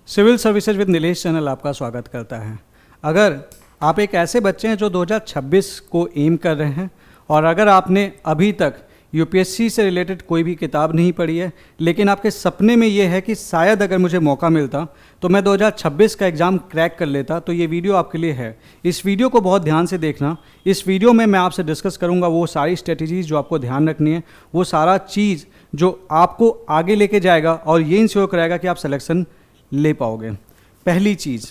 Civil services with Nilesh channel आपका स्वागत करता है। अगर आप एक ऐसे बच्चे हैं जो 2026 को एम कर रहे हैं और अगर आपने अभी तक यूपीएससी से रिलेटेड कोई भी किताब नहीं पढ़ी है, लेकिन आपके सपने में ये है कि शायद अगर मुझे मौका मिलता तो मैं 2026 का एग्ज़ाम क्रैक कर लेता, तो ये वीडियो आपके लिए है। इस वीडियो को बहुत ध्यान से देखना। इस वीडियो में मैं आपसे डिस्कस करूँगा वो सारी स्ट्रेटजीज़ जो आपको ध्यान रखनी है, वो सारा चीज़ जो आपको आगे लेके जाएगा और ये इंश्योर कराएगा कि आप सिलेक्शन ले पाओगे। पहली चीज़,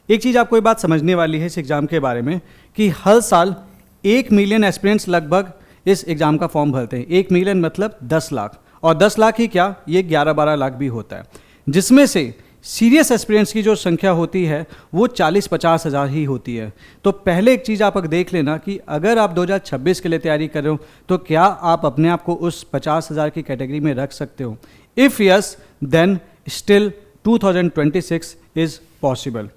एक चीज़ आपको ये बात समझने वाली है इस एग्ज़ाम के बारे में कि हर साल 1 मिलियन एस्पिरेंट्स लगभग इस एग्ज़ाम का फॉर्म भरते हैं। 1 मिलियन मतलब 10 लाख, और 10 लाख ही क्या, ये 11-12 लाख भी होता है, जिसमें से सीरियस एस्पिरेंट्स की जो संख्या होती है वो 40-50 हज़ार ही होती है। तो पहले एक चीज़ आप देख लेना कि अगर आप 2026 के लिए तैयारी कर रहे हो तो क्या आप अपने आप को उस 50 हज़ार की कैटेगरी में रख सकते हो। If yes, then still 2026 is possible.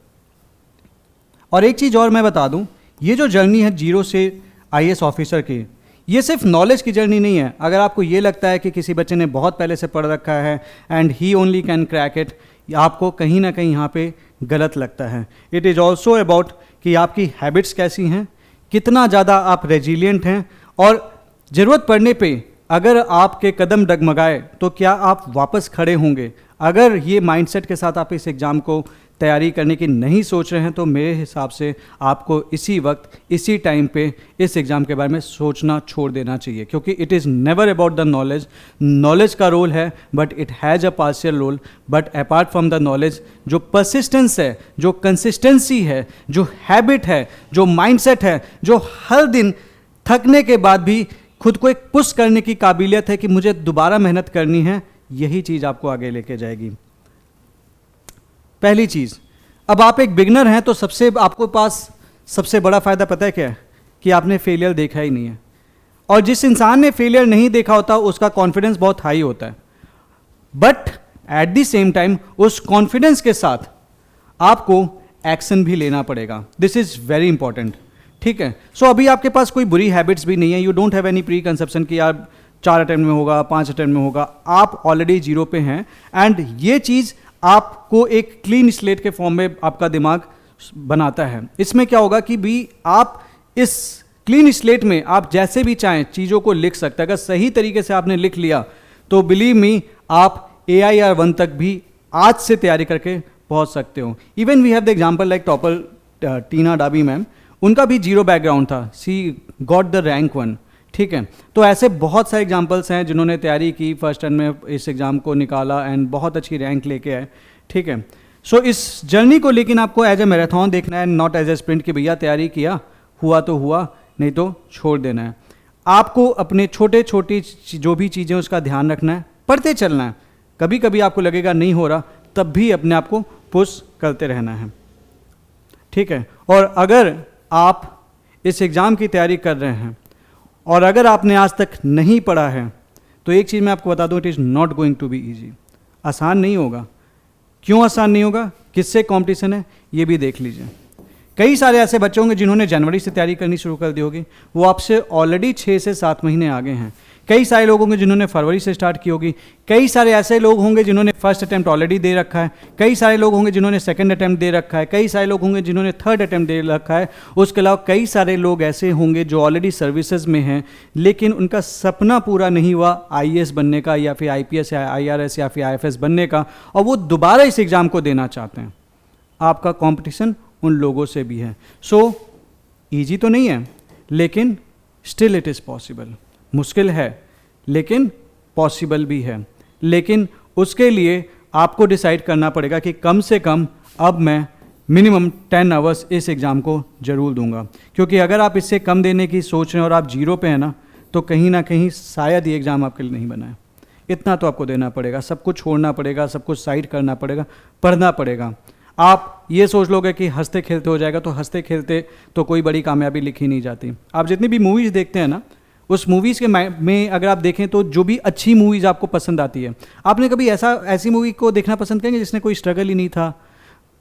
और एक चीज़ और मैं बता दूं, ये जो जर्नी है जीरो से आईएएस ऑफिसर की, ये सिर्फ नॉलेज की जर्नी नहीं है। अगर आपको ये लगता है कि किसी बच्चे ने बहुत पहले से पढ़ रखा है and he only can crack it, आपको कहीं ना कहीं यहाँ पे गलत लगता है। इट इज़ ऑल्सो अबाउट कि आपकी हैबिट्स कैसी हैं, कितना ज़्यादा आप रेजिलियंट हैं, और ज़रूरत पड़ने पे अगर आपके कदम डगमगाए तो क्या आप वापस खड़े होंगे। अगर ये माइंडसेट के साथ आप इस एग्ज़ाम को तैयारी करने की नहीं सोच रहे हैं तो मेरे हिसाब से आपको इसी वक्त इसी टाइम पे इस एग्ज़ाम के बारे में सोचना छोड़ देना चाहिए, क्योंकि it is never about the knowledge. Knowledge का रोल है but it has a partial role, but apart from the knowledge जो परसिस्टेंस है, जो कंसिस्टेंसी है, जो हैबिट है, जो माइंडसेट है, जो हर दिन थकने के बाद भी खुद को एक पुश करने की काबिलियत है कि मुझे दोबारा मेहनत करनी है, यही चीज़ आपको आगे लेके जाएगी। पहली चीज़, अब आप एक बिगनर हैं तो आपको पास सबसे बड़ा फ़ायदा पता है क्या है, कि आपने फेलियर देखा ही नहीं है। और जिस इंसान ने फेलियर नहीं देखा होता उसका कॉन्फिडेंस बहुत हाई होता है, but at the same time उस कॉन्फिडेंस के साथ आपको एक्शन भी लेना पड़ेगा। दिस इज़ वेरी इंपॉर्टेंट, ठीक है। सो अभी आपके पास कोई बुरी हैबिट्स भी नहीं है, you don't have any pre conception कि यार 4 अटेम्प्ट में होगा, 5 अटेम्प्ट में होगा। आप ऑलरेडी जीरो पे हैं एंड ये चीज़ आपको एक क्लीन स्लेट के फॉर्म में आपका दिमाग बनाता है। इसमें क्या होगा कि भी आप इस क्लीन स्लेट में आप जैसे भी चाहें चीज़ों को लिख सकते हैं। अगर सही तरीके से आपने लिख लिया तो बिलीव मी, आप AIR 1 तक भी आज से तैयारी करके पहुंच सकते हो। Even we have the example like topper Tina Dabi ma'am, उनका भी जीरो बैकग्राउंड था, सी गॉट द रैंक 1, ठीक है। तो ऐसे बहुत सारे एग्जाम्पल्स हैं जिन्होंने तैयारी की, फर्स्ट टर्म में इस एग्ज़ाम को निकाला एंड बहुत अच्छी रैंक लेके आए, ठीक है। सो इस जर्नी को लेकिन आपको एज ए मैराथन देखना है, नॉट एज ए स्प्रिंट कि भैया तैयारी किया, हुआ तो हुआ, नहीं तो छोड़ देना है। आपको अपने छोटे छोटी जो भी चीज़ें उसका ध्यान रखना है, पढ़ते चलना है। कभी कभी आपको लगेगा नहीं हो रहा, तब भी अपने आप को पुश करते रहना है, ठीक है। और अगर आप इस एग्ज़ाम की तैयारी कर रहे हैं और अगर आपने आज तक नहीं पढ़ा है तो एक चीज़ मैं आपको बता दूं, it is not going to be easy. आसान नहीं होगा। क्यों आसान नहीं होगा, किससे कंपटीशन है, ये भी देख लीजिए। कई सारे ऐसे बच्चे होंगे जिन्होंने जनवरी से तैयारी करनी शुरू कर दी होगी, वो आपसे ऑलरेडी 6 से 7 महीने आगे हैं। कई सारे लोग होंगे जिन्होंने फरवरी से स्टार्ट की होगी। कई सारे ऐसे लोग होंगे जिन्होंने फर्स्ट अटैम्प्ट ऑलरेडी दे रखा है। कई सारे लोग होंगे जिन्होंने सेकंड अटैम्प्ट दे रखा है। कई सारे लोग होंगे जिन्होंने थर्ड अटैम्प्ट दे रखा है। उसके अलावा कई सारे लोग ऐसे होंगे जो ऑलरेडी सर्विसेज में हैं, लेकिन उनका सपना पूरा नहीं हुआ IAS बनने का या फिर IPS या IRS या फिर IFS बनने का, और वो दोबारा इस एग्ज़ाम को देना चाहते हैं। आपका कॉम्पिटिशन उन लोगों से भी है। सो ईजी तो नहीं है, लेकिन स्टिल इट इज़ पॉसिबल। मुश्किल है लेकिन पॉसिबल भी है। लेकिन उसके लिए आपको डिसाइड करना पड़ेगा कि कम से कम अब मैं मिनिमम 10 आवर्स इस एग्ज़ाम को ज़रूर दूंगा, क्योंकि अगर आप इससे कम देने की सोच रहे हैं और आप जीरो पे हैं ना, तो कहीं ना कहीं शायद ये एग्ज़ाम आपके लिए नहीं बना है। इतना तो आपको देना पड़ेगा, सब कुछ छोड़ना पड़ेगा, सब कुछ साइड करना पड़ेगा, पढ़ना पड़ेगा। आप ये सोच लोगे कि हंसते खेलते हो जाएगा, तो हंसते खेलते तो कोई बड़ी कामयाबी लिखी नहीं जाती। आप जितनी भी मूवीज़ देखते हैं ना, उस मूवीज़ के में अगर आप देखें तो जो भी अच्छी मूवीज़ आपको पसंद आती है, आपने कभी ऐसी मूवी को देखना पसंद करेंगे जिसने कोई स्ट्रगल ही नहीं था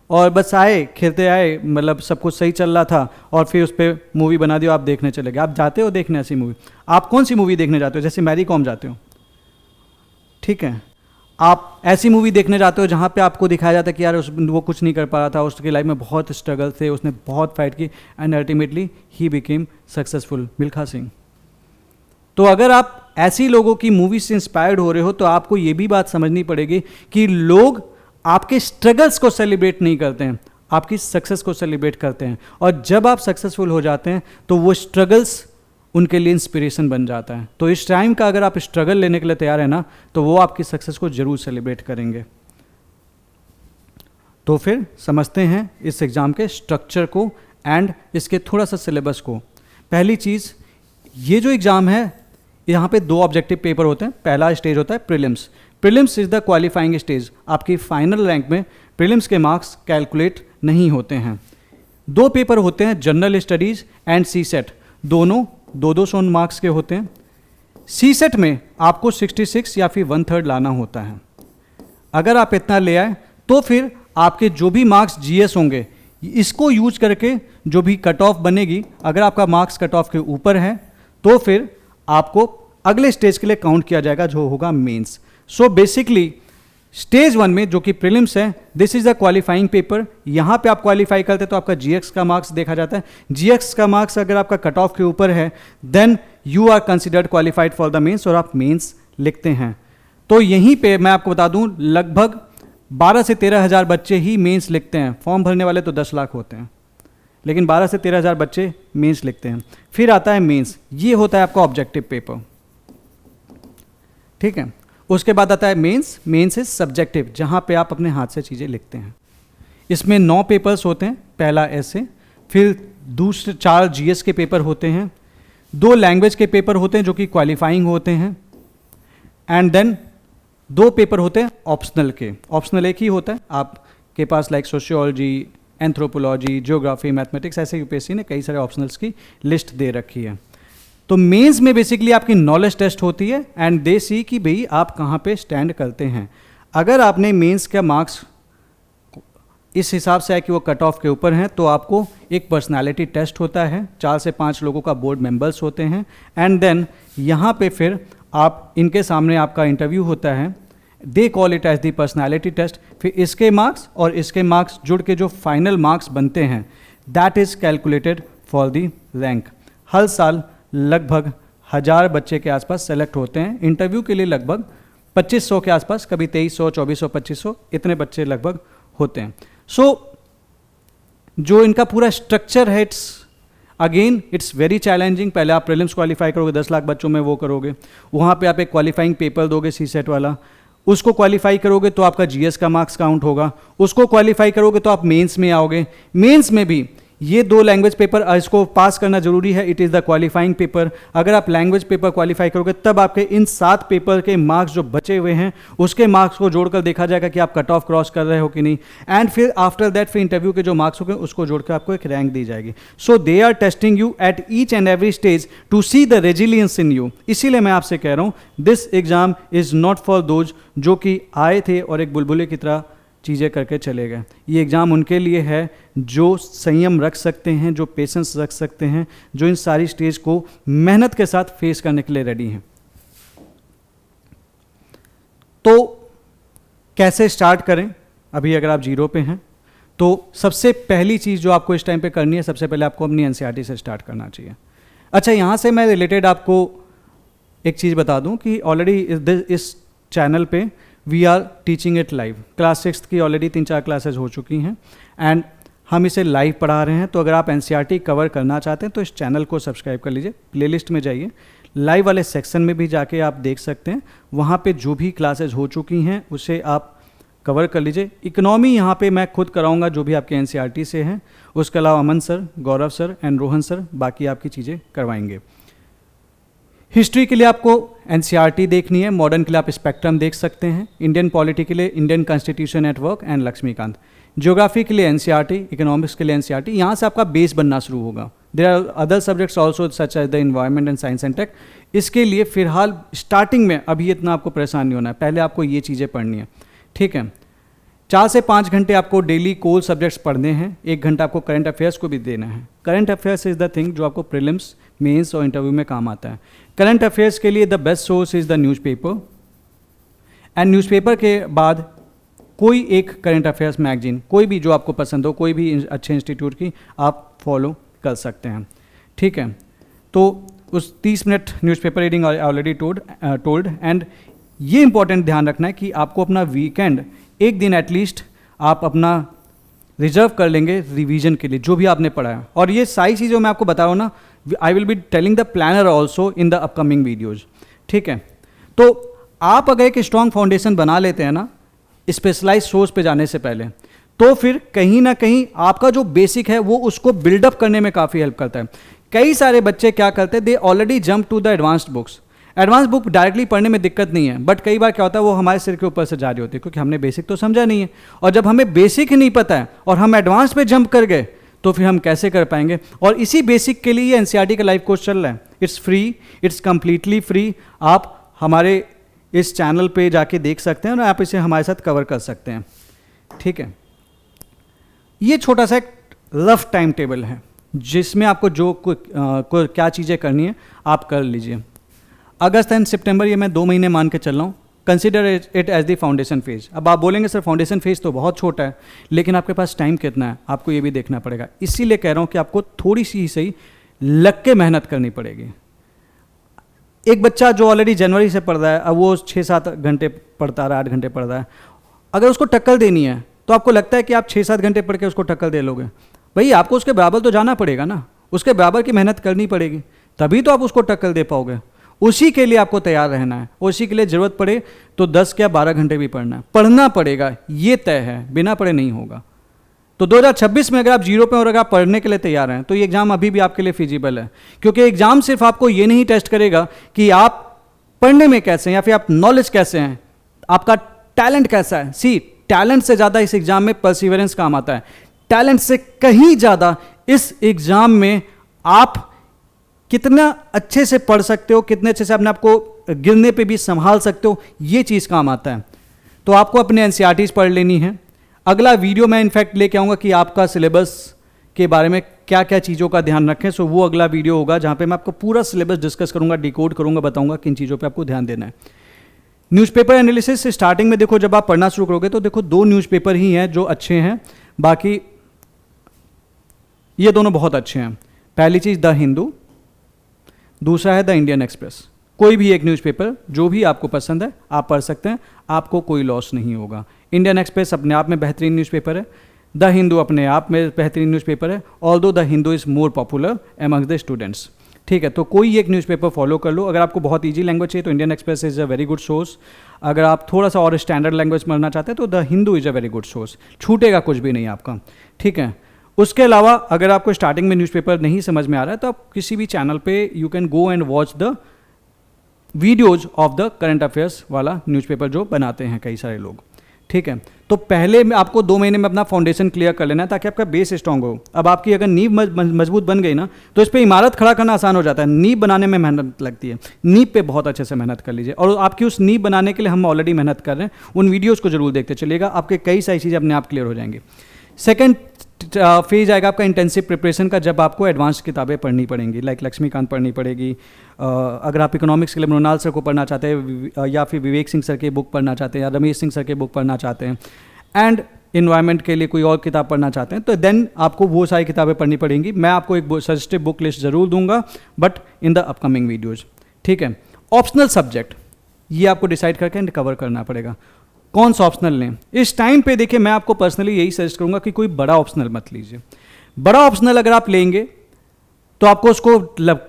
और बस आए खेलते आए, मतलब सब कुछ सही चल रहा था और फिर उस पर मूवी बना दिया, आप देखने चले गए। आप जाते हो देखने ऐसी मूवी? आप कौन सी मूवी देखने जाते हो? जैसे मैरी कॉम जाते हो, ठीक है। आप ऐसी मूवी देखने जाते हो जहाँ पे आपको दिखाया जाता है कि यार वो कुछ नहीं कर पा रहा था, उसकी लाइफ में बहुत स्ट्रगल थे, उसने बहुत फाइट की and ultimately he became successful. Milkha Singh. तो अगर आप ऐसी लोगों की मूवी से इंस्पायर्ड हो रहे हो तो आपको ये भी बात समझनी पड़ेगी कि लोग आपके स्ट्रगल्स को सेलिब्रेट नहीं करते हैं, आपकी सक्सेस को सेलिब्रेट करते हैं। और जब आप सक्सेसफुल हो जाते हैं तो वो स्ट्रगल्स उनके लिए इंस्पिरेशन बन जाता है। तो इस टाइम का अगर आप स्ट्रगल लेने के लिए तैयार है ना, तो वो आपकी सक्सेस को जरूर सेलिब्रेट करेंगे। तो फिर समझते हैं इस एग्ज़ाम के स्ट्रक्चर को एंड इसके थोड़ा सा सिलेबस को। पहली चीज़, ये जो एग्ज़ाम है यहाँ पे 2 ऑब्जेक्टिव पेपर होते हैं। पहला स्टेज होता है prelims. Prelims is the qualifying stage. आपकी फाइनल रैंक में प्रीलिम्स के मार्क्स कैलकुलेट नहीं होते हैं। 2 पेपर होते हैं, general studies and CSAT. दोनों 2-2 मार्क्स के होते हैं। सी सेट में आपको 66 या फिर 1/3 लाना होता है। अगर आप इतना ले आए तो फिर आपके जो भी मार्क्स जीएस होंगे, इसको यूज करके जो भी कट ऑफ बनेगी, अगर आपका मार्क्स कट ऑफ के ऊपर है तो फिर आपको अगले स्टेज के लिए काउंट किया जाएगा, जो होगा मेंस। सो बेसिकली स्टेज 1 में जो कि प्रीलिम्स है, this is the qualifying paper. यहाँ पे आप क्वालिफाई करते हैं तो आपका जीएक्स का मार्क्स देखा जाता है। जीएक्स का मार्क्स अगर आपका कट ऑफ के ऊपर है then you are considered qualified for the mains और आप मेंस लिखते हैं। तो यहीं पे मैं आपको बता दूं, लगभग 12 से 13 हज़ार बच्चे ही मेंस लिखते हैं। फॉर्म भरने वाले तो 10 लाख होते हैं, लेकिन 12 से 13 हज़ार बच्चे मेंस लिखते हैं। फिर आता है मेंस, ये होता है आपका ऑब्जेक्टिव पेपर, ठीक है। उसके बाद आता है मेंस। मेंस इज सब्जेक्टिव, जहाँ पे आप अपने हाथ से चीज़ें लिखते हैं। इसमें 9 पेपर्स होते हैं। पहला ऐसे, फिर दूसरे 4 जीएस के पेपर होते हैं, 2 लैंग्वेज के पेपर होते हैं जो कि क्वालिफाइंग होते हैं, एंड देन 2 पेपर होते हैं ऑप्शनल के। ऑप्शनल एक ही होता है आपके पास, like sociology, anthropology, geography, mathematics, ऐसे यूपीएससी ने कई सारे ऑप्शनल्स की लिस्ट दे रखी है। तो मेंस में बेसिकली आपकी नॉलेज टेस्ट होती है एंड दे सी कि भाई आप कहाँ पे स्टैंड करते हैं। अगर आपने मेंस का मार्क्स इस हिसाब से है कि वो कट ऑफ के ऊपर हैं तो आपको एक पर्सनालिटी टेस्ट होता है, 4 से 5 लोगों का बोर्ड मेंबर्स होते हैं, एंड देन यहाँ पे फिर आप इनके सामने आपका इंटरव्यू होता है। They call it as the personality test. फिर इसके मार्क्स और इसके मार्क्स जुड़ के जो फाइनल मार्क्स बनते हैं that is calculated for the rank. हर साल लगभग 1000 बच्चे के आसपास सेलेक्ट होते हैं इंटरव्यू के लिए। लगभग 2500 के आसपास, कभी 2300, 2400, 2500, इतने बच्चे लगभग होते हैं। सो जो इनका पूरा स्ट्रक्चर है, इट्स वेरी चैलेंजिंग। पहले आप प्रीलिम्स क्वालिफाई करोगे, 10 लाख बच्चों में वो करोगे, वहाँ पे आप एक क्वालिफाइंग पेपर दोगे सी सेट वाला, उसको क्वालिफाई करोगे तो आपका जीएस का मार्क्स काउंट होगा, उसको क्वालिफाई करोगे तो आप मेंस में आओगे। मेंस में भी ये 2 लैंग्वेज पेपर इसको पास करना जरूरी है, it is the qualifying paper. अगर आप लैंग्वेज पेपर क्वालिफाई करोगे तब आपके इन 7 पेपर के मार्क्स जो बचे हुए हैं उसके मार्क्स को जोड़कर देखा जाएगा कि आप कट ऑफ क्रॉस कर रहे हो कि नहीं, एंड फिर आफ्टर दैट फिर इंटरव्यू के जो मार्क्स होंगे उसको जोड़कर आपको एक रैंक दी जाएगी। So they are testing you at each and every stage to see the resilience in you. इसीलिए मैं आपसे कह रहा हूँ this exam is not for those जो कि आए थे और एक बुलबुले की तरह चीज़ें करके चले गए। ये एग्ज़ाम उनके लिए है जो संयम रख सकते हैं, जो पेशेंस रख सकते हैं, जो इन सारी स्टेज को मेहनत के साथ फेस करने के लिए रेडी हैं। तो कैसे स्टार्ट करें? अभी अगर आप 0 पे हैं तो सबसे पहली चीज़ जो आपको इस टाइम पे करनी है, सबसे पहले आपको अपनी एनसीईआरटी से स्टार्ट करना चाहिए। अच्छा, यहाँ से मैं रिलेटेड आपको एक चीज़ बता दूँ कि ऑलरेडी इस चैनल पे we are teaching it live. Class 6 की ऑलरेडी 3-4 क्लासेज हो चुकी हैं एंड हम इसे लाइव पढ़ा रहे हैं। तो अगर आप एनसीईआरटी कवर करना चाहते हैं तो इस चैनल को सब्सक्राइब कर लीजिए, प्लेलिस्ट में जाइए, लाइव वाले सेक्शन में भी जाके आप देख सकते हैं, वहाँ पे जो भी क्लासेज हो चुकी हैं उसे आप कवर कर लीजिए। इकोनॉमी यहाँ पे मैं खुद कराऊंगा जो भी आपके एनसीईआरटी से हैं, उसके अलावा Aman sir, Gaurav sir and Rohan sir बाकी आपकी चीज़ें करवाएंगे। हिस्ट्री के लिए आपको एनसीईआरटी देखनी है, मॉडर्न के लिए आप स्पेक्ट्रम देख सकते हैं, इंडियन पॉलिटी के लिए Indian constitution at work and Laxmikanth, geography के लिए एनसीईआरटी, इकोनॉमिक्स के लिए एनसीईआरटी। यहाँ से आपका बेस बनना शुरू होगा। There are other subjects also such as the environment and science and tech. इसके लिए फिलहाल स्टार्टिंग में अभी इतना आपको परेशान नहीं होना है, पहले आपको ये चीज़ें पढ़नी है, ठीक है। 4 से 5 घंटे आपको डेली कोर सब्जेक्ट्स पढ़ने हैं, 1 घंटा आपको करंट अफेयर्स को भी देना है। Current affairs is the thing जो आपको प्रीलिम्स, मेंस और इंटरव्यू में काम आता है। करंट अफेयर्स के लिए the best source is the newspaper and newspaper के बाद कोई एक करंट अफेयर्स मैगजीन, कोई भी जो आपको पसंद हो, कोई भी अच्छे इंस्टीट्यूट की आप फॉलो कर सकते हैं, ठीक है। तो उस 30 minute newspaper reading already told and ये इंपॉर्टेंट ध्यान रखना है कि आपको अपना वीकेंड एक दिन एटलीस्ट आप अपना रिजर्व कर लेंगे रिवीजन के लिए जो भी आपने पढ़ा है। और ये सारी चीज़ें मैं आपको बता रहा हूँ ना, I will be telling the planner also in the upcoming videos, ठीक है। तो आप अगर एक स्ट्रॉन्ग फाउंडेशन बना लेते हैं ना स्पेशलाइज सोर्स पे जाने से पहले, तो फिर कहीं ना कहीं आपका जो बेसिक है वो उसको बिल्डअप करने में काफ़ी हेल्प करता है। कई सारे बच्चे क्या करते हैं, they already jump to the advanced books. Advance book directly पढ़ने में दिक्कत नहीं है, बट कई बार क्या होता है वो हमारे सिर के ऊपर से जा रही होती है क्योंकि हमने बेसिक तो समझा नहीं है। और जब हमें बेसिक ही नहीं पता है और हम एडवांस पे जंप कर गए तो फिर हम कैसे कर पाएंगे। और इसी बेसिक के लिए ये एनसीईआरटी का लाइव कोर्स चल रहा है। It's free, it's completely free. आप हमारे इस चैनल पे जाके देख सकते हैं और आप इसे हमारे साथ कवर कर सकते हैं, ठीक है। ये छोटा सा एक रफ टाइम टेबल है जिसमें आपको जो क्या चीज़ें करनी है आप कर लीजिए। अगस्त एंड सितंबर ये मैं 2 महीने मान के चल रहा हूँ। Consider it as the foundation phase. अब आप बोलेंगे सर फाउंडेशन फेज तो बहुत छोटा है, लेकिन आपके पास टाइम कितना है आपको ये भी देखना पड़ेगा। इसीलिए कह रहा हूँ कि आपको थोड़ी सी ही सही लग के मेहनत करनी पड़ेगी। एक बच्चा जो ऑलरेडी जनवरी से पढ़ रहा है, अब वो 6-7 घंटे पढ़ता रहा, 8 घंटे पढ़ रहा है, अगर उसको टक्कर देनी है तो आपको लगता है कि आप 6-7 घंटे पढ़ के उसको टक्कर दे लोगे? भाई आपको उसके बराबर तो जाना पड़ेगा ना, उसके बराबर की मेहनत करनी पड़ेगी, तभी तो आप उसको टक्कर दे पाओगे। उसी के लिए आपको तैयार रहना है। उसी के लिए ज़रूरत पड़े तो 10 या 12 घंटे भी पढ़ना पड़ेगा, ये तय है, बिना पढ़े नहीं होगा। तो 2026 में अगर आप जीरो पे और अगर आप पढ़ने के लिए तैयार हैं तो ये एग्ज़ाम अभी भी आपके लिए फिजिबल है, क्योंकि एग्ज़ाम सिर्फ आपको ये नहीं टेस्ट करेगा कि आप पढ़ने में कैसे हैं या फिर आप नॉलेज कैसे हैं, आपका टैलेंट कैसा है। सी, टैलेंट से ज़्यादा इस एग्ज़ाम में परसिवरेंस काम आता है। टैलेंट से कहीं ज़्यादा इस एग्ज़ाम में आप कितना अच्छे से पढ़ सकते हो, कितने अच्छे से अपने आप को गिरने पे भी संभाल सकते हो, ये चीज़ काम आता है। तो आपको अपने एनसीईआरटीज़ पढ़ लेनी है। अगला वीडियो मैं इनफैक्ट लेके आऊँगा कि आपका सिलेबस के बारे में क्या क्या चीज़ों का ध्यान रखें। सो वो अगला वीडियो होगा जहाँ पे मैं आपको पूरा सिलेबस डिस्कस करूँगा, डिकोड करूँगा, बताऊँगा किन चीज़ों पे आपको ध्यान देना है। न्यूज़पेपर एनालिसिस स्टार्टिंग में देखो, जब आप पढ़ना शुरू करोगे तो देखो 2 न्यूज़पेपर ही हैं जो अच्छे हैं, बाकी ये दोनों बहुत अच्छे हैं। पहली चीज़ द हिंदू, दूसरा है द इंडियन एक्सप्रेस। कोई भी एक न्यूज़पेपर जो भी आपको पसंद है आप पढ़ सकते हैं, आपको कोई लॉस नहीं होगा। इंडियन एक्सप्रेस अपने आप में बेहतरीन न्यूज़पेपर है, द हिंदू अपने आप में बेहतरीन न्यूज़पेपर है, although the Hindu is more popular among the students, ठीक है। तो कोई एक न्यूज़पेपर फॉलो कर लो। अगर आपको बहुत ईजी लैंग्वेज चाहिए तो Indian express is a very good source. अगर आप थोड़ा सा और स्टैंडर्ड लैंग्वेज पढ़ना चाहते हैं तो the Hindu is a very good source, छूटेगा कुछ भी नहीं आपका, ठीक है। उसके अलावा अगर आपको स्टार्टिंग में न्यूज़पेपर नहीं समझ में आ रहा है तो आप किसी भी चैनल पे you can go and watch the videos of the current affairs वाला न्यूज़पेपर जो बनाते हैं कई सारे लोग, ठीक है। तो पहले में आपको 2 महीने में अपना फाउंडेशन क्लियर कर लेना है ताकि आपका बेस स्ट्रॉन्ग हो। अब आपकी अगर नींव मजबूत बन गई ना तो इस पर इमारत खड़ा करना आसान हो जाता है। नींव बनाने में मेहनत लगती है, नींव पे बहुत अच्छे से मेहनत कर लीजिए। और आपकी उस नींव बनाने के लिए हम ऑलरेडी मेहनत कर रहे हैं, उन वीडियोज़ को जरूर देखते चलिएगा, आपके कई सारी चीज़ें अपने आप क्लियर हो जाएंगी। सेकेंड फेज आएगा आपका इंटेंसिव प्रिपरेशन का, जब आपको एडवांस किताबें पढ़नी पड़ेंगी, लाइक लक्ष्मीकांत पढ़नी पड़ेगी। अगर आप इकोनॉमिक्स के लिए मृणाल सर को पढ़ना चाहते हैं या फिर विवेक सिंह सर के बुक पढ़ना चाहते हैं या रमेश सिंह सर के बुक पढ़ना चाहते हैं, एंड इन्वायरमेंट के लिए कोई और किताब पढ़ना चाहते हैं, तो देन आपको वो सारी किताबें पढ़नी पड़ेंगी। मैं आपको एक सजेस्टिव बुक लिस्ट ज़रूर दूंगा, but in the upcoming videos, ठीक है। ऑप्शनल सब्जेक्ट ये आपको डिसाइड करके कवर करना पड़ेगा, कौन सा ऑप्शनल लें। इस टाइम पे देखिए मैं आपको पर्सनली यही सजेस्ट करूंगा कि कोई बड़ा ऑप्शनल मत लीजिए। बड़ा ऑप्शनल अगर आप लेंगे तो आपको उसको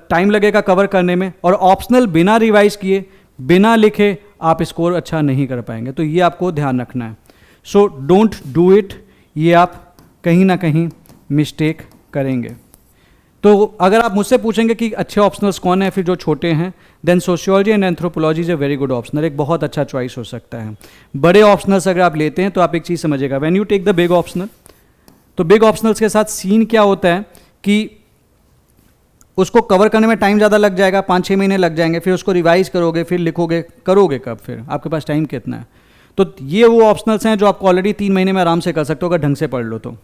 टाइम लगेगा कवर करने में, और ऑप्शनल बिना रिवाइज किए बिना लिखे आप स्कोर अच्छा नहीं कर पाएंगे, तो ये आपको ध्यान रखना है। सो डोंट डू इट, ये आप कहीं ना कहीं मिस्टेक करेंगे। तो अगर आप मुझसे पूछेंगे कि अच्छे ऑप्शनल्स कौन है फिर जो छोटे हैं, then sociology and anthropology is a very good optional, एक बहुत अच्छा चॉइस हो सकता है। बड़े ऑप्शनल्स अगर आप लेते हैं तो आप एक चीज़ समझिएगा, when you take the big optional, तो बिग ऑप्शनल्स के साथ सीन क्या होता है कि उसको कवर करने में टाइम ज़्यादा लग जाएगा, 5-6 महीने लग जाएंगे, फिर उसको रिवाइज करोगे, फिर लिखोगे, करोगे कब, फिर आपके पास टाइम कितना है। तो ये वो ऑप्शनल्स हैं जो आपको ऑलरेडी 3 महीने में आराम से कर सकते हो अगर ढंग से पढ़ लो तो,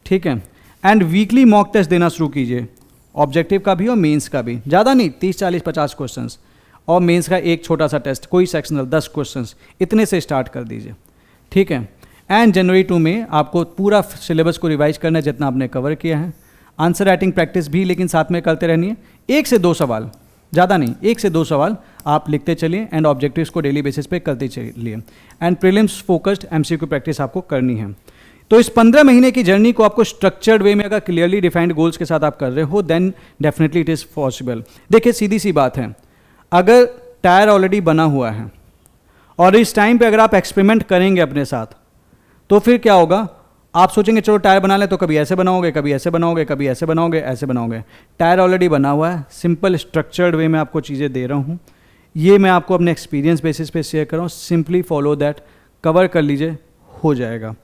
ठीक है। एंड वीकली मॉक टेस्ट देना शुरू कीजिए, ऑब्जेक्टिव का भी और मेंस का भी, ज़्यादा नहीं, 30, 40, 50 क्वेश्चंस। और मेंस का एक छोटा सा टेस्ट, कोई सेक्शनल 10 क्वेश्चंस, इतने से स्टार्ट कर दीजिए, ठीक है। एंड जनवरी 2 में आपको पूरा सिलेबस को रिवाइज करना है जितना आपने कवर किया है। आंसर राइटिंग प्रैक्टिस भी लेकिन साथ में करते रहनी है। 1 से 2 सवाल, ज़्यादा नहीं, 1 से 2 सवाल आप लिखते चलिए एंड ऑब्जेक्टिव्स को डेली बेसिस पे करते चलिए। And prelims focused MCQ practice आपको करनी है। तो इस 15 महीने की जर्नी को आपको स्ट्रक्चर्ड वे में अगर क्लियरली डिफाइंड गोल्स के साथ आप कर रहे हो, then definitely it is possible. देखिए सीधी सी बात है, अगर टायर ऑलरेडी बना हुआ है और इस टाइम पे अगर आप एक्सपेरिमेंट करेंगे अपने साथ, तो फिर क्या होगा, आप सोचेंगे चलो टायर बना लें, तो कभी ऐसे बनाओगे, कभी ऐसे बनाओगे, कभी ऐसे बनाओगे, ऐसे बनाओगे। टायर ऑलरेडी बना हुआ है, सिंपल स्ट्रक्चर्ड वे में आपको चीज़ें दे रहा हूँ, ये मैं आपको अपने एक्सपीरियंस बेसिस पे शेयर कर रहा हूँ। सिंपली फॉलो दैट, कवर कर लीजिए, हो जाएगा।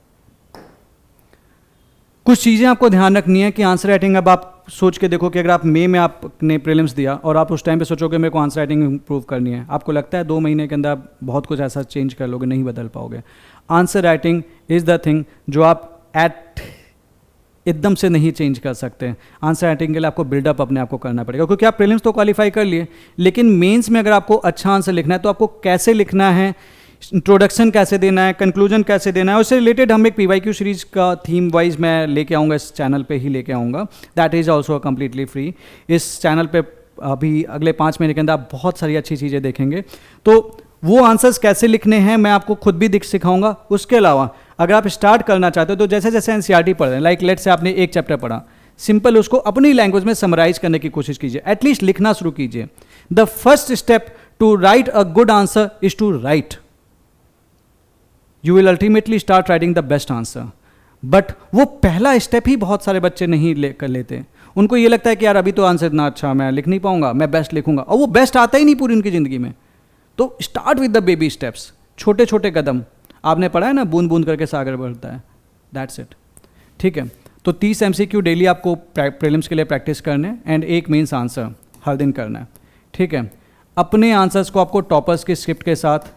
कुछ चीज़ें आपको ध्यान रखनी है कि आंसर राइटिंग, अब आप सोच के देखो कि अगर आप मई में आपने प्रीलिम्स दिया और आप उस टाइम पे सोचोगे मेरे को आंसर राइटिंग इंप्रूव करनी है, आपको लगता है 2 महीने के अंदर आप बहुत कुछ ऐसा चेंज कर लोगे, नहीं बदल पाओगे। Answer writing is the thing जो आप एकदम से नहीं चेंज कर सकते। आंसर राइटिंग के लिए आपको बिल्डअप अपने आप को करना पड़ेगा, क्योंकि आप प्रीलिम्स तो क्वालिफाई कर लिए, लेकिन मेंस में अगर आपको अच्छा आंसर लिखना है तो आपको कैसे लिखना है, इंट्रोडक्शन कैसे देना है, कंक्लूजन कैसे देना है, उससे रिलेटेड हम एक PYQ सीरीज का थीम वाइज मैं लेके आऊँगा, इस चैनल पे ही लेके आऊँगा। That is also completely free. इस चैनल पे अभी अगले 5 महीने के अंदर आप बहुत सारी अच्छी चीज़ें देखेंगे। तो वो आंसर्स कैसे लिखने हैं मैं आपको खुद भी सिखाऊंगा। उसके अलावा अगर आप स्टार्ट करना चाहते हो तो जैसे जैसे NCERT पढ़ रहे हैं, लाइक लेट से आपने एक चैप्टर पढ़ा, सिंपल उसको अपनी लैंग्वेज में समराइज करने की कोशिश कीजिए, एटलीस्ट लिखना शुरू कीजिए। The first step to write a good answer is to write. You will ultimately start writing the best answer. But वो पहला स्टेप ही बहुत सारे बच्चे नहीं कर लेते। उनको ये लगता है कि यार अभी तो आंसर इतना अच्छा मैं लिख नहीं पाऊंगा, मैं बेस्ट लिखूंगा, और वो बेस्ट आता ही नहीं पूरी उनकी ज़िंदगी में। तो start with the baby steps, छोटे छोटे कदम। आपने पढ़ा है ना, बूंद बूंद करके सागर बढ़ता है, दैट्स इट, ठीक है। तो 30 MCQ डेली आपको प्रीलिम्स के लिए प्रैक्टिस करने एंड एक मेंस आंसर हर दिन करना है, ठीक है। अपने आंसर्स को आपको टॉपर्स के स्क्रिप्ट के साथ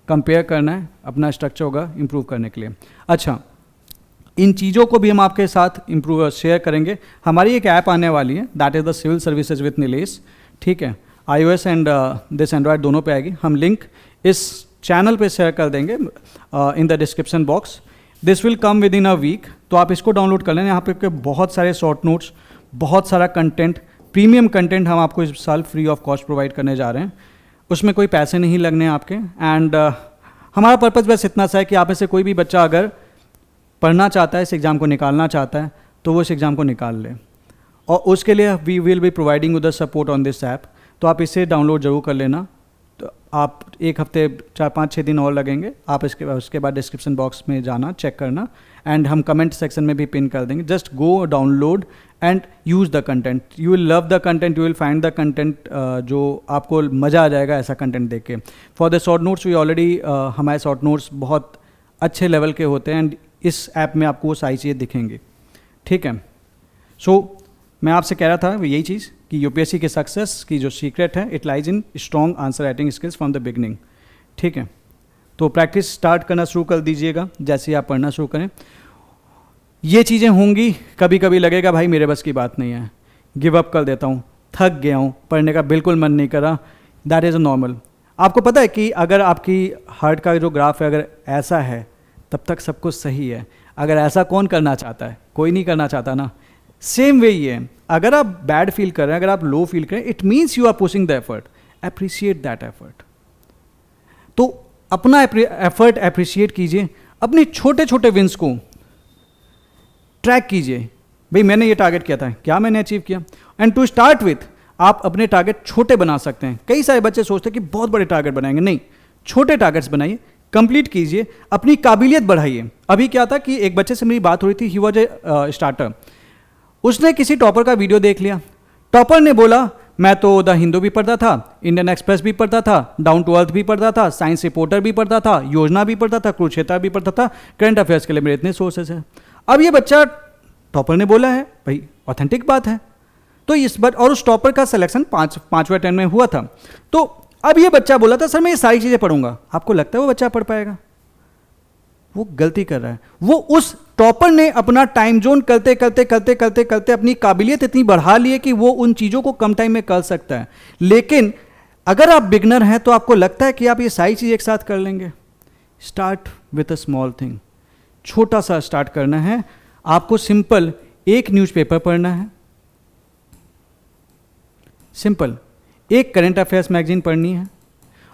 कंपेयर करना है, अपना स्ट्रक्चर होगा इम्प्रूव करने के लिए। अच्छा, इन चीज़ों को भी हम आपके साथ इम्प्रूव शेयर करेंगे। हमारी एक ऐप आने वाली है, that is the civil services with Nilesh, ठीक है। iOS एंड दिस एंड्रॉयड दोनों पे आएगी। हम लिंक इस चैनल पे शेयर कर देंगे in the description box. This will come within a week, तो आप इसको डाउनलोड कर लेना। यहाँ पे बहुत सारे शॉर्ट नोट्स, बहुत सारा कंटेंट, प्रीमियम कंटेंट हम आपको इस साल फ्री ऑफ कॉस्ट प्रोवाइड करने जा रहे हैं। उसमें कोई पैसे नहीं लगने आपके। एंड हमारा पर्पज़ बस इतना सा है कि आप में से कोई भी बच्चा अगर पढ़ना चाहता है, इस एग्ज़ाम को निकालना चाहता है, तो वो इस एग्ज़ाम को निकाल ले, और उसके लिए we will be providing with the support on this app. तो आप इसे डाउनलोड जरूर कर लेना। तो आप 1 हफ्ते 4-5-6 दिन और लगेंगे। आप उसके बाद डिस्क्रिप्शन बॉक्स में जाना, चेक करना, एंड हम कमेंट सेक्शन में भी पिन कर देंगे। Just go download and use the content. You will love the content, you will find the content जो आपको मज़ा आ जाएगा ऐसा कंटेंट देख के। For the short notes we already, हमारे शॉर्ट नोट्स बहुत अच्छे लेवल के होते हैं एंड इस ऐप में आपको वो सारी चीज़ें दिखेंगी, ठीक है। सो मैं आपसे कह रहा था यही चीज़ कि UPSC के सक्सेस की जो सीक्रेट है, it lies in strong answer writing skills from the beginning, ठीक है। तो प्रैक्टिस स्टार्ट करना शुरू कर दीजिएगा जैसे ही आप पढ़ना शुरू करें। ये चीज़ें होंगी, कभी कभी लगेगा भाई मेरे बस की बात नहीं है, गिव अप कर देता हूँ, थक गया हूँ, पढ़ने का बिल्कुल मन नहीं करा, दैट इज़ अ नॉर्मल। आपको पता है कि अगर आपकी हार्ट का जो ग्राफ है अगर ऐसा है तब तक सब कुछ सही है। अगर ऐसा कौन करना चाहता है, कोई नहीं करना चाहता ना। सेम वे ही है, अगर आप बैड फील कर रहे हैं, अगर आप लो फील कर रहे हैं, it means you are pushing the effort, appreciate that effort. तो अपना एफर्ट अप्रिशिएट कीजिए, अपने छोटे छोटे विंस को ट्रैक कीजिए। भाई मैंने ये टारगेट किया था, क्या मैंने अचीव किया। एंड टू स्टार्ट विथ आप अपने टारगेट छोटे बना सकते हैं। कई सारे बच्चे सोचते हैं कि बहुत बड़े टारगेट बनाएंगे, नहीं, छोटे टारगेट्स बनाइए, कंप्लीट कीजिए, अपनी काबिलियत बढ़ाइए। अभी क्या था कि एक बच्चे से मेरी बात हो रही थी, ही वॉज ए स्टार्टर। उसने किसी टॉपर का वीडियो देख लिया। टॉपर ने बोला मैं तो द हिंदू भी पढ़ता था, इंडियन एक्सप्रेस भी पढ़ता था, डाउन टू अर्थ भी पढ़ता था, साइंस रिपोर्टर भी पढ़ता था, योजना भी पढ़ता था, कुरुक्षेत्र भी पढ़ता था, करंट अफेयर्स के लिए मेरे इतने सोर्सेस हैं। अब ये बच्चा, टॉपर ने बोला है, भाई ऑथेंटिक बात है। तो इस बार, और उस टॉपर का सिलेक्शन 5वें टर्न में हुआ था। तो अब ये बच्चा बोला था सर मैं ये सारी चीज़ें पढ़ूंगा। आपको लगता है वो बच्चा पढ़ पाएगा? वो गलती कर रहा है। वो उस टॉपर ने अपना टाइम जोन करते करते करते करते करते अपनी काबिलियत इतनी बढ़ा ली है कि वो उन चीज़ों को कम टाइम में कर सकता है। लेकिन अगर आप बिगनर हैं तो आपको लगता है कि आप ये सारी चीज़ एक साथ कर लेंगे, start with a small thing. छोटा सा स्टार्ट करना है आपको। सिंपल एक न्यूज़पेपर पढ़ना है, सिंपल एक करंट अफेयर्स मैगजीन पढ़नी है,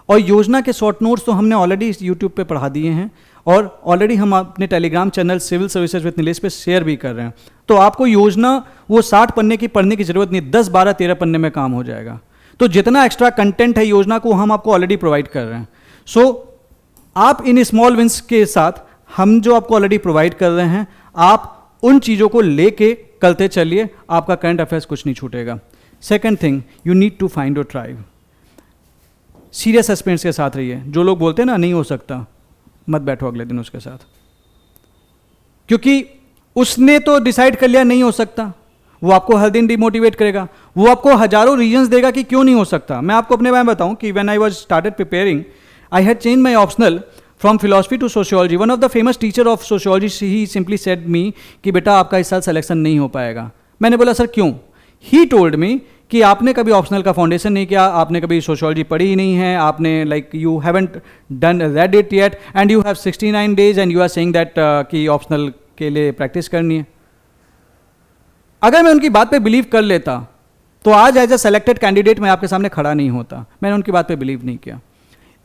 और योजना के शॉर्ट नोट्स तो हमने ऑलरेडी यूट्यूब पे पढ़ा दिए हैं, और ऑलरेडी हम अपने Telegram channel civil services with Nilesh पे शेयर भी कर रहे हैं। तो आपको योजना वो 60 पन्ने की पढ़ने की जरूरत नहीं, 10, 12, 13 पन्ने में काम हो जाएगा। तो जितना एक्स्ट्रा कंटेंट है योजना को हम आपको ऑलरेडी प्रोवाइड कर रहे हैं। सो आप इन स्मॉल विंस के साथ हम जो आपको ऑलरेडी प्रोवाइड कर रहे हैं, आप उन चीज़ों को लेके करते चलिए, आपका करंट अफेयर्स कुछ नहीं छूटेगा। Second thing, you need to find your tribe. Serious suspense के साथ रहिए। जो लोग बोलते हैं ना नहीं हो सकता, मत बैठो अगले दिन उसके साथ, क्योंकि उसने तो डिसाइड कर लिया नहीं हो सकता। वो आपको हर दिन डिमोटिवेट करेगा, वो आपको हजारों रीजंस देगा कि क्यों नहीं हो सकता। मैं आपको अपने बारे में बताऊं कि when I was started preparing, I had change my optional from philosophy to sociology. One of the famous teacher of sociology he simply said me कि बेटा आपका इस साल सिलेक्शन नहीं हो पाएगा। मैंने बोला सर क्यों? ही टोल्ड मी कि आपने कभी ऑप्शनल का फाउंडेशन नहीं किया, आपने कभी सोशियोलॉजी पढ़ी ही नहीं है, आपने like you haven't done read it yet and you have 69 days and you are saying that कि ऑप्शनल के लिए प्रैक्टिस करनी है। अगर मैं उनकी बात पे बिलीव कर लेता तो आज एज ए सेलेक्टेड कैंडिडेट मैं आपके सामने खड़ा नहीं होता। मैंने उनकी बात पे बिलीव नहीं किया।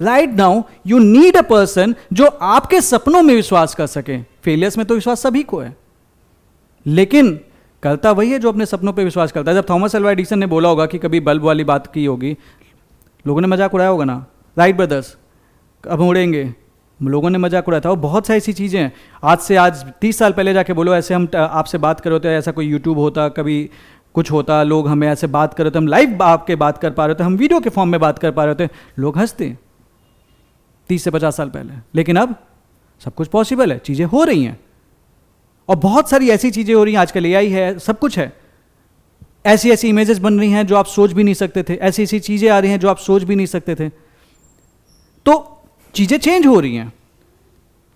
Right now you need a person जो आपके सपनों में विश्वास कर सके। फेलियर्स में तो विश्वास सभी को है, लेकिन करता वही है जो अपने सपनों पे विश्वास करता है। जब थॉमस अल्वा एडिसन ने बोला होगा कि कभी बल्ब वाली बात की होगी, लोगों ने मजाक उड़ाया होगा ना, राइट ब्रदर्स अब उड़ेंगे, लोगों ने मजाक उड़ाया था। और बहुत सारी ऐसी चीज़ें हैं। आज 30 साल पहले जाके बोलो ऐसे हम आपसे बात कर रहे होते, ऐसा कोई यूट्यूब होता, कभी कुछ होता, लोग हमें ऐसे बात कर रहे थे, हम लाइव आपके बात कर पा रहे थे, हम वीडियो के फॉर्म में बात कर पा रहे थे, लोग हंसते 30 से 50 साल पहले। लेकिन अब सब कुछ पॉसिबल है, चीज़ें हो रही हैं, और बहुत सारी ऐसी चीज़ें हो रही हैं। आजकल AI है, सब कुछ है। ऐसी ऐसी इमेजेस बन रही हैं जो आप सोच भी नहीं सकते थे, ऐसी ऐसी चीज़ें आ रही हैं जो आप सोच भी नहीं सकते थे। तो चीज़ें चेंज हो रही हैं,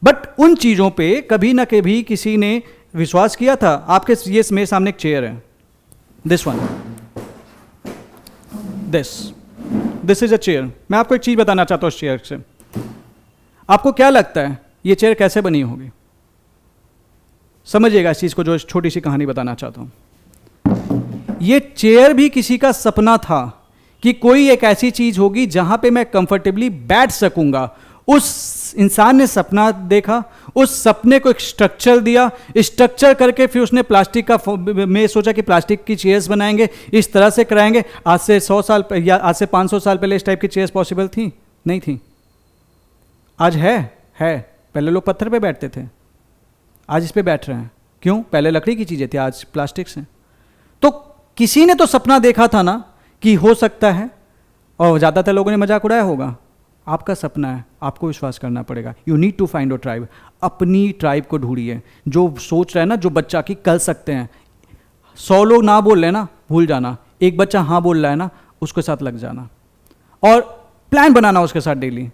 बट उन चीज़ों पे कभी ना कभी किसी ने विश्वास किया था। आपके ये मेरे सामने एक चेयर है, this one, this is a chair. मैं आपको एक चीज़ बताना चाहता हूँ उस चेयर से। आपको क्या लगता है ये चेयर कैसे बनी होगी? समझिएगा इस चीज़ को, जो छोटी सी कहानी बताना चाहता हूँ। ये चेयर भी किसी का सपना था कि कोई एक ऐसी चीज़ होगी जहाँ पे मैं कंफर्टेबली बैठ सकूंगा। उस इंसान ने सपना देखा, उस सपने को एक स्ट्रक्चर दिया, स्ट्रक्चर करके फिर उसने प्लास्टिक का मैं सोचा कि प्लास्टिक की चेयर्स बनाएंगे, इस तरह से कराएंगे। आज से 100 साल या आज से 500 साल पहले इस टाइप की चेयर्स पॉसिबल थी? नहीं थी। आज है। पहले लोग पत्थर पे बैठते थे, आज इस पे बैठ रहे हैं। क्यों? पहले लकड़ी की चीज़ें थी, आज प्लास्टिक से। तो किसी ने तो सपना देखा था ना कि हो सकता है, और ज़्यादातर लोगों ने मजाक उड़ाया होगा। आपका सपना है, आपको विश्वास करना पड़ेगा। You need to find your tribe. अपनी ट्राइब को ढूंढिए जो सोच रहे हैं ना, जो बच्चा की कर सकते हैं। 100 लोग ना बोल रहे हैं ना, भूल जाना। एक बच्चा हाँ बोल रहा है ना, उसके साथ लग जाना, और प्लान बनाना उसके साथ daily.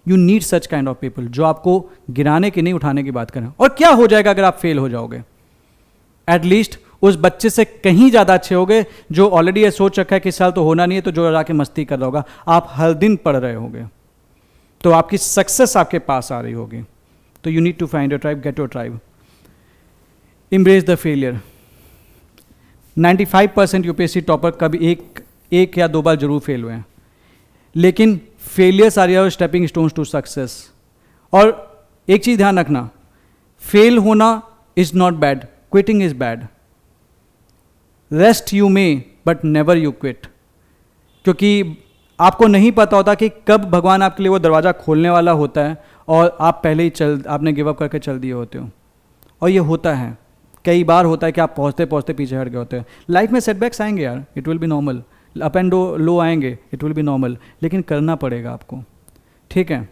You need such kind of people जो आपको गिराने की नहीं, उठाने की बात करें। और क्या हो जाएगा अगर आप फेल हो जाओगे? एटलीस्ट उस बच्चे से कहीं ज़्यादा अच्छे होगे जो ऑलरेडी ये सोच रखा है कि इस साल तो होना नहीं है, तो जो जाके मस्ती कर रहा होगा। आप हर दिन पढ़ रहे होगे, तो आपकी सक्सेस आपके पास आ रही होगी। तो you need to find your tribe, get your tribe, embrace the failure. 95% UPSC topper कभी एक या 2 बार जरूर फेल हुए हैं, लेकिन failures are your stepping stones to success. और एक चीज़ ध्यान रखना, फेल होना is not bad, quitting is bad. Rest you may but never you quit, क्योंकि आपको नहीं पता होता कि कब भगवान आपके लिए वो दरवाज़ा खोलने वाला होता है, और आप पहले ही आपने गिव अप करके चल दिए होते हो। और ये होता है, कई बार होता है कि आप पहुँचते पहुँचते पीछे हट गए होते हैं। लाइफ में सेटबैक्स आएंगे यार, it will be normal. Up and low आएंगे, इट विल बी नॉर्मल, लेकिन करना पड़ेगा आपको, ठीक है?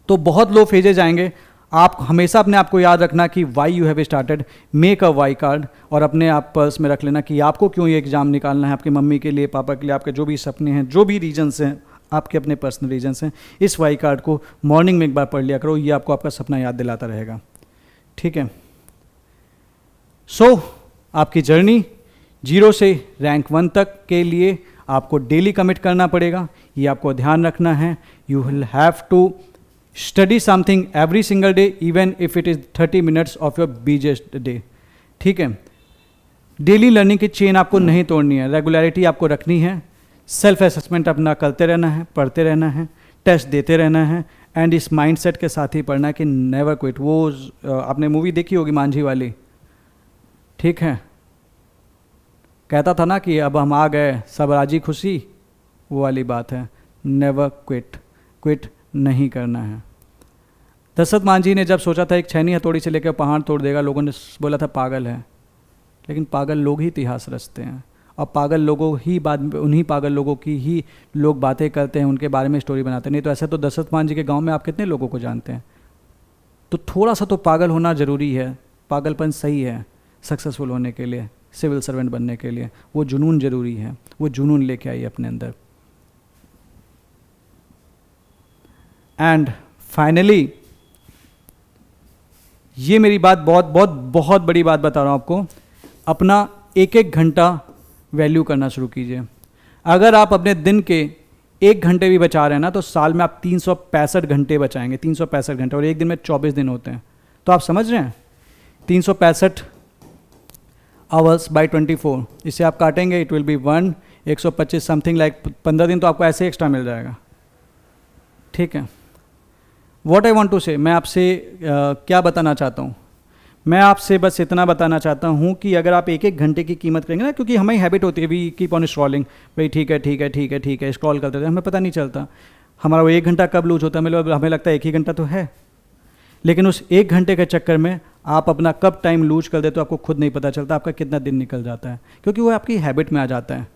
तो बहुत लो फेजेज आएंगे। आप हमेशा अपने आप को याद रखना कि why you have started, make a why card, और अपने आप पर्स में रख लेना कि आपको क्यों ये एग्ज़ाम निकालना है। आपकी मम्मी के लिए, पापा के लिए, आपके जो भी सपने हैं, जो भी रीजन्स हैं, आपके अपने पर्सनल रीजन्स हैं, इस वाई कार्ड को मॉर्निंग में एक बार पढ़ लिया करो। ये आपको आपका सपना याद दिलाता रहेगा, ठीक है? सो आपकी जर्नी 0 से रैंक 1 तक के लिए आपको डेली कमिट करना पड़ेगा, ये आपको ध्यान रखना है। You will have to study something every single day even if it is 30 minutes of your busiest day. ठीक है, डेली लर्निंग की चेन आपको नहीं तोड़नी है, रेगुलरिटी आपको रखनी है, सेल्फ असेसमेंट अपना करते रहना है, पढ़ते रहना है, टेस्ट देते रहना है, एंड इस माइंडसेट के साथ ही पढ़ना है कि नेवर क्विट। वो आपने मूवी देखी होगी मांझी वाली, ठीक है, कहता था ना कि अब हम आ गए सब राजी खुशी, वो वाली बात है, नेवर क्विट, क्विट नहीं करना है। दशरथ मांझी ने जब सोचा था एक छैनी हथौड़ी से लेकर पहाड़ तोड़ देगा, लोगों ने बोला था पागल है, लेकिन पागल लोग ही इतिहास रचते हैं, और पागल लोगों ही बाद उन्हीं पागल लोगों की ही लोग बातें करते हैं, उनके बारे में स्टोरी बनाते हैं। नहीं तो ऐसे तो दशरथ मांझी के गांव में आप कितने लोगों को जानते हैं। तो थोड़ा सा तो पागल होना ज़रूरी है, पागलपन सही है सक्सेसफुल होने के लिए, सिविल सर्वेंट बनने के लिए। वो जुनून ज़रूरी है, वो जुनून लेके आइए अपने अंदर। एंड फाइनली ये मेरी बात बहुत बड़ी बात बता रहा हूँ आपको, अपना एक एक घंटा वैल्यू करना शुरू कीजिए। अगर आप अपने दिन के 1 घंटे भी बचा रहे हैं ना, तो साल में आप 365 घंटे बचाएंगे, 365 घंटे, और एक दिन में 24 दिन होते हैं। तो आप समझ रहे हैं, 365 आवर्स बाई 24, इसे आप काटेंगे, it will be 125 something like 15 दिन तो आपको ऐसे एक्स्ट्रा मिल जाएगा। ठीक है, वॉट आई वॉन्ट टू से, मैं आपसे क्या बताना चाहता हूँ, मैं आपसे बस इतना बताना चाहता हूँ कि अगर आप एक एक घंटे की कीमत करेंगे ना, क्योंकि हमें हैबिट होती है, वी कीप ऑन स्क्रॉलिंग, भाई ठीक है ठीक है ठीक है ठीक है, स्क्रॉल करते रहते हैं, हमें पता नहीं चलता हमारा वो 1 घंटा कब लूज होता है। हमें लगता है 1 ही घंटा तो है, लेकिन उस 1 घंटे के चक्कर में आप अपना कब टाइम लूज कर देते हो आपको खुद नहीं पता चलता, आपका कितना दिन निकल जाता है, क्योंकि वो आपकी हैबिट में आ जाता है।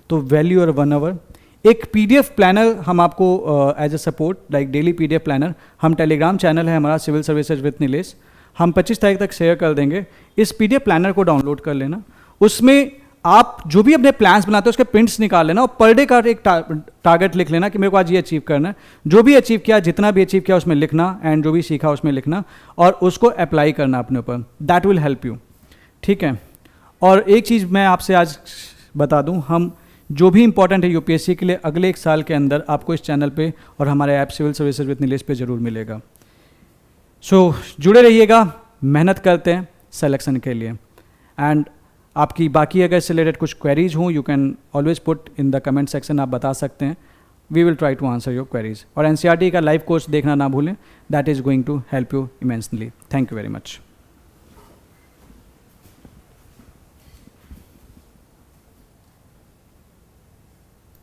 तो वैल्यू और 1 आवर। एक PDF प्लानर हम आपको as a support, like daily PDF planner, हम टेलीग्राम चैनल है हमारा सिविल सर्विसेज विद नीलेश, हम 25 तारीख तक शेयर कर देंगे। इस PDF प्लानर को डाउनलोड कर लेना, उसमें आप जो भी अपने प्लान्स बनाते हो उसके प्रिंट्स निकाल लेना, और पर डे का एक टारगेट लिख लेना कि मेरे को आज ये अचीव करना है। जो भी अचीव किया, जितना भी अचीव किया उसमें लिखना, एंड जो भी सीखा उसमें लिखना, और उसको अप्लाई करना अपने ऊपर, दैट विल हेल्प यू। ठीक है, और एक चीज़ मैं आपसे आज बता दूं, हम जो भी इंपॉर्टेंट है UPSC के लिए अगले 1 साल के अंदर आपको इस चैनल पे और हमारे app civil services with Nilesh पे ज़रूर मिलेगा। सो जुड़े रहिएगा, मेहनत करते हैं सिलेक्शन के लिए। एंड आपकी बाकी अगर इससे रिलेटेड कुछ क्वेरीज हों, you can always put in the comment section, आप बता सकते हैं, we will try to answer your queries. और NCERT का लाइव कोर्स देखना ना भूलें, that is going to help you immensely. Thank you very much.